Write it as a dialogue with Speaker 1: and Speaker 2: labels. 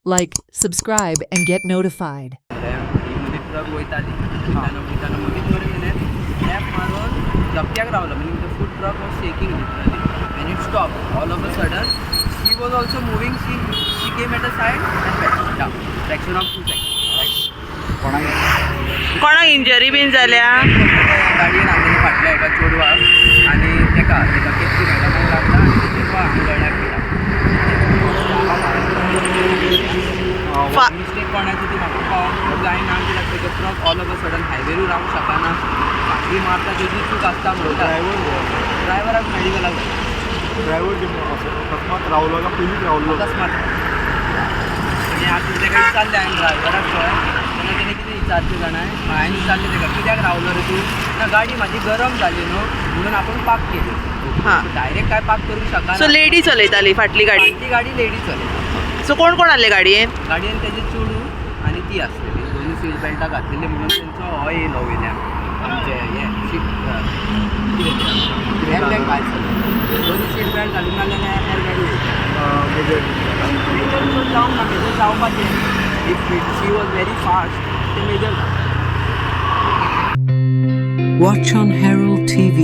Speaker 1: Like, subscribe, and get notified.
Speaker 2: मध्ये truck वयताली वयताना वयताना मदींच बरें गेलें लॅफ्ट मारून धक्क्याक रावलो म्हणजे the food truck was shaking literally end it stop all of a sudden she was also moving she came at a said end fraction of 2 seconds.
Speaker 3: कोणाक इंजरी बीन जाल्या?
Speaker 2: गाडयेन हाडलेले फाटल्या एका चेडवाक आनी तेका केप्टी मॅडमाक लागला आनी ते चेडवा गळ्याक गेला. मिस्टेक कोणाची ती म्हाका कळूंक जायना कित्याक तेका truck all of a sudden हायवेरूय रावंक शकना फाटली मारता तेजी चूक आसता म्हणटा ड्रायव्हराक मेडिकलाक
Speaker 4: अकस्मात रावलो का पयलींच रावलो
Speaker 2: अकस्मात आनी आतां तेका विचारलें हांवें ड्रायव्हराक खंय तेन्ना तेणें कितें विचारचें जाणां हांवें विचारलें तेका कित्याक रावलो रे तूं ना गाडी म्हाजी गरम जाली न्हू म्हणून आपूण पार्क केली
Speaker 3: हां.
Speaker 2: डायरेक्ट काय पार्क करूंक शकना
Speaker 3: सो लेडी चलयताली फाटली गाडी.
Speaker 2: ती गाडी लेडी चलयता
Speaker 3: सो कोण कोण आहले गाडयेन?
Speaker 2: गाडयेन तेजे चेडू आनी ती आसलेली दोनूय सीट बेल्टां घातलेली म्हणून तेंचो हो येयलो वयल्यान आमचे हे सीट कितें ब्लॅक भायर दोनूय सीट बेल्ट घालूंक नासलें एर गाडी मेजर जावंक ना मेजर जावपाचें if she was very fast ते major
Speaker 1: Watch on Herald TV.